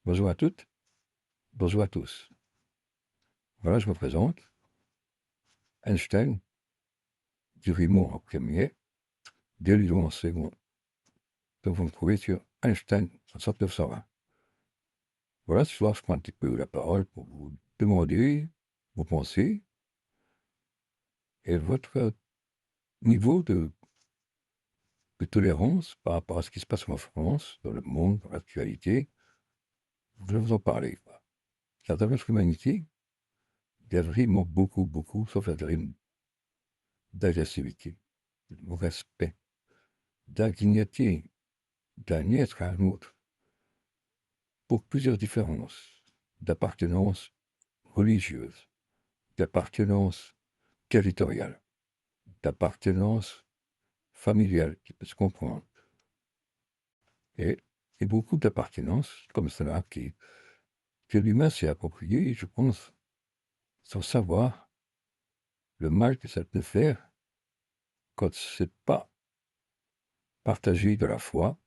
Bonjour à toutes, bonjour à tous. Voilà, je me présente. Einstein, Durimo en premier, Deleuze en second. Donc vous me trouvez sur Einstein 1920. Voilà, ce soir, je prends un petit peu la parole pour vous demander vos pensées et votre niveau de tolérance par rapport à ce qui se passe en France, dans le monde, dans l'actualité. Je vais vous en parler. La tendance l'humanité, il y a vraiment beaucoup, beaucoup, sauf la dream, d'agressivité, de respect, d'indignité d'un être à un autre, pour plusieurs différences d'appartenance religieuse, d'appartenance territoriale, d'appartenance familiale qui peut se comprendre, et, et beaucoup d'appartenances comme cela que l'humain s'est approprié, je pense, sans savoir le mal que ça peut faire quand c'est pas partagé de la foi,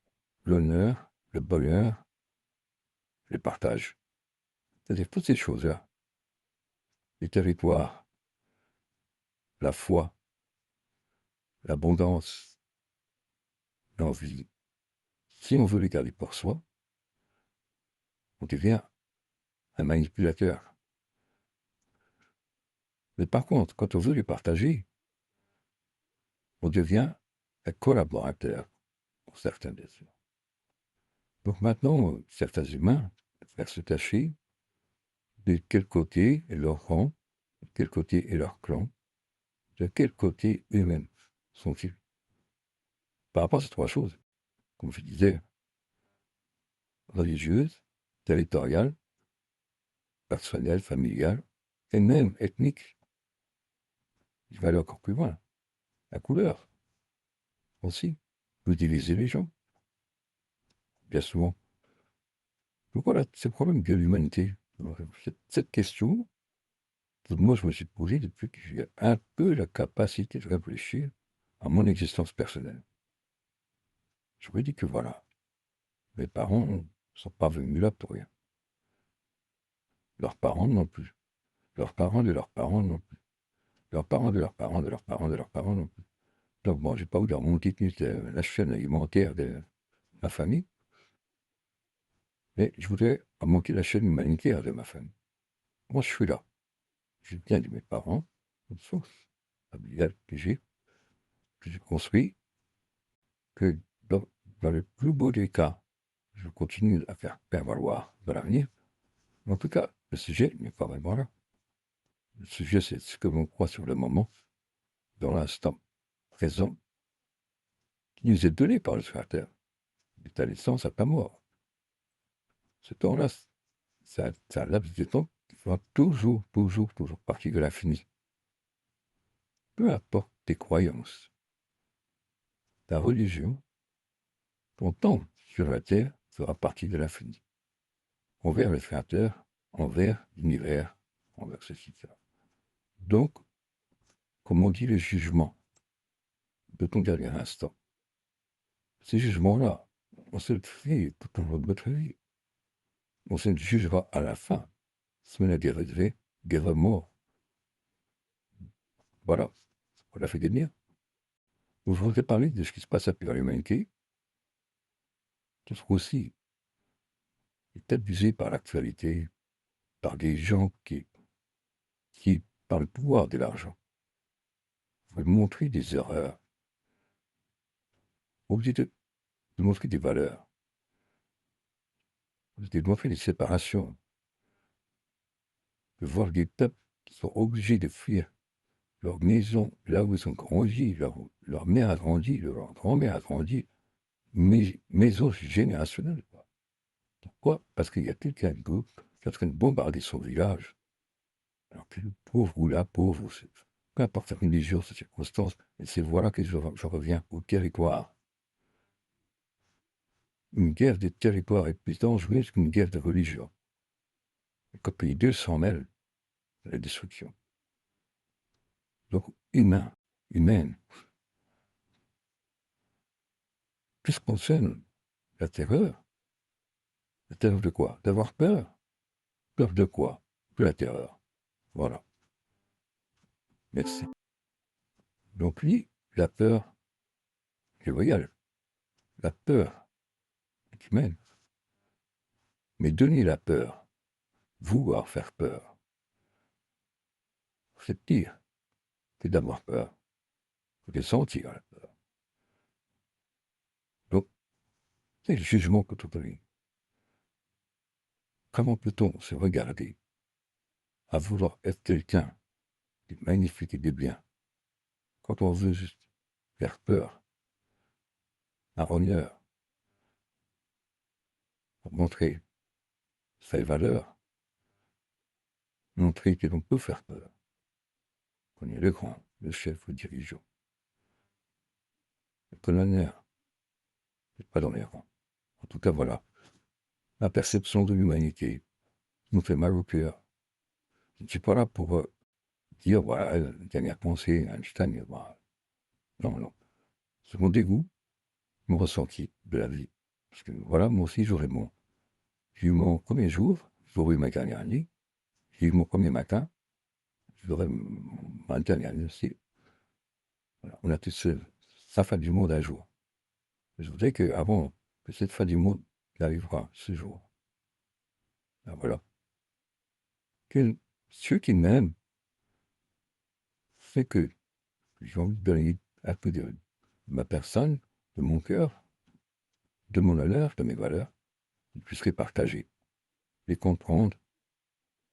l'honneur, le bonheur, le partage. C'est-à-dire toutes ces choses-là, les territoires, la foi, l'abondance, l'envie. Si on veut les garder pour soi, on devient un manipulateur. Mais par contre, quand on veut les partager, on devient un collaborateur pour certains des eux. Donc maintenant, certains humains vont se tâcher de quel côté est leur rang, de quel côté est leur clan, de quel côté eux-mêmes sont-ils. Par rapport à ces trois choses, comme je disais, religieuse, territoriale, personnelle, familiale, et même ethnique, je vais aller encore plus loin, la couleur aussi, peut diviser les gens, bien souvent. Donc voilà, c'est le problème de l'humanité. Cette question, moi je me suis posée depuis que j'ai un peu la capacité de réfléchir à mon existence personnelle. Je me dis que voilà, mes parents ne sont pas venus là pour rien. Leurs parents non plus. Leurs parents de leurs parents non plus. Leurs parents de leurs parents de leurs parents de leurs parents non plus. Donc bon, j'ai pas eu de remonter la chaîne alimentaire de ma famille, mais je voudrais remonter la chaîne humanitaire de ma famille. Moi, je suis là. Je viens de mes parents, une source familiale que j'ai construit, que dans le plus beau des cas, je continue à faire prévaloir dans l'avenir. Mais en tout cas, le sujet n'est pas vraiment là. Le sujet, c'est ce que l'on croit sur le moment, dans l'instant présent, qui nous est donné par le Créateur. De ta naissance à ta mort. Ce temps-là, c'est un laps de temps qui fera toujours, toujours, toujours partie de l'infini. Peu importe tes croyances, ta religion, ton temps sur la terre fera partie de l'infini. Envers le Créateur, envers l'univers, envers ceci, cela. Donc, comme on dit, le jugement de ton dernier instant. Ces jugements-là, on se le fait tout au long de notre vie. On se jugera à la fin. Semaine dérivée, guerre mort. Voilà, on l'a fait venir. Je voudrais parler de ce qui se passe à travers l'humanité, qui aussi est abusé par l'actualité, par des gens qui par le pouvoir de l'argent, veulent montrer des erreurs, obligés de montrer des valeurs, de montrer des séparations, de voir des peuples qui sont obligés de fuir leur maison, là où ils ont grandi, leur mère a grandi, leur grand-mère a grandi, maison générationnelle. Pourquoi? Parce qu'il y a quelqu'un d'autre qui est en train de bombarder son village. Alors que le pauvre ou la pauvre, peu importe la religion, ces circonstances, et c'est voilà que je reviens au territoire. Une guerre de territoire est plus dangereuse qu'une guerre de religion. Et quand les deux s'en mêlent, la destruction. Donc, humaine, tout ce qui concerne la terreur, La terreur de quoi? D'avoir peur? Peur de quoi? De la terreur. Voilà. Merci. Donc lui, la peur, je voyage. La peur qui mène. Mais donner la peur, vouloir faire peur, c'est pire que d'avoir peur. Il faut sentir la peur. Donc, c'est le jugement que tout vie. Comment peut-on se regarder à vouloir être quelqu'un de magnifique et de bien quand on veut juste faire peur, un honneur, pour montrer ses valeurs, montrer que l'on peut faire peur, qu'on est le grand, le chef, le dirigeant. Le colonel n'est pas dans les rangs. En tout cas, voilà. La perception de l'humanité nous fait mal au cœur. Je ne suis pas là pour dire, voilà, dernière pensée, Einstein, voilà. Non, non. C'est mon dégoût, mon ressenti de la vie. Parce que voilà, moi aussi, j'ai eu mon premier jour, j'aurai eu ma dernière nuit, j'ai eu mon premier matin, j'aurai ma dernière nuit aussi. Voilà. On a tous sa fin du monde un jour. Je voudrais qu'avant que cette fin du monde arrivera ce jour. Ben voilà. Que ceux qui m'aiment, c'est que j'ai envie de donner un peu de ma personne, de mon cœur, de mon honneur, de mes valeurs, qu'ils puissent les partager, les comprendre,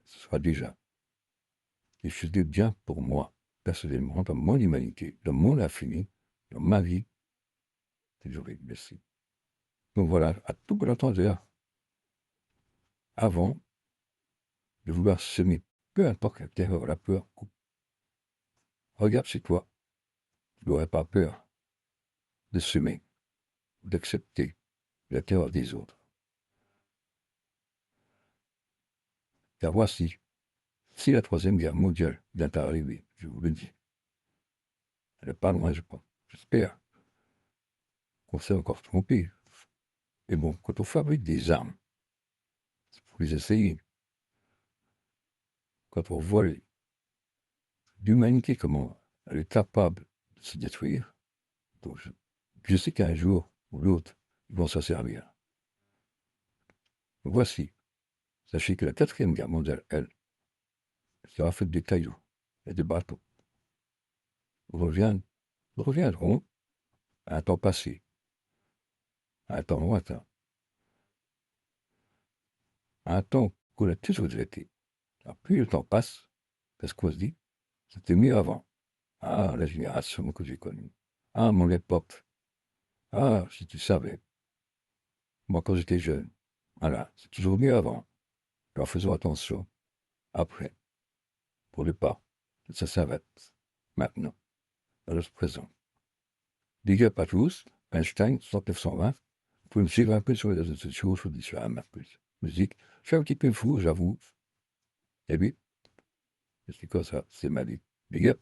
ce sera déjà quelque chose de bien pour moi, personnellement, dans mon humanité, dans mon infini, dans ma vie. C'est toujours merci. Donc voilà, à tout bon entendeur, avant de vouloir semer, peu importe la terreur, la peur, regarde chez toi, tu n'aurais pas peur de semer, d'accepter la terreur des autres. Car voici, si la Troisième Guerre mondiale vient à arriver, je vous le dis, elle n'est pas loin, je pense. J'espère qu'on s'est encore trompé. Et bon, quand on fabrique des armes, c'est pour les essayer. Quand on voit l'humanité, comment elle est capable de se détruire, donc je sais qu'un jour ou l'autre, ils vont s'en servir. Voici, sachez que la Quatrième Guerre mondiale, elle, sera faite de cailloux et de bateaux. Reviendront à un temps passé, à un temps lointain, à un temps qu'on a toujours été. Alors, plus le temps passe, parce qu'on se dit, c'était mieux avant. Ah, la génération que j'ai connue. Ah, mon époque. Ah, si tu savais. Moi, quand j'étais jeune. Voilà, c'est toujours mieux avant. Alors faisons attention. Après, pour ne pas que ça s'arrête. Maintenant, dans le présent. Big up à tous. Einstein, 1920. Vous pouvez me suivre un peu sur les réseaux sociaux, je vous dis sur un plus. Musique. Je suis un petit peu fou, j'avoue. Et oui, c'est comme ça, c'est ma vie. Big up.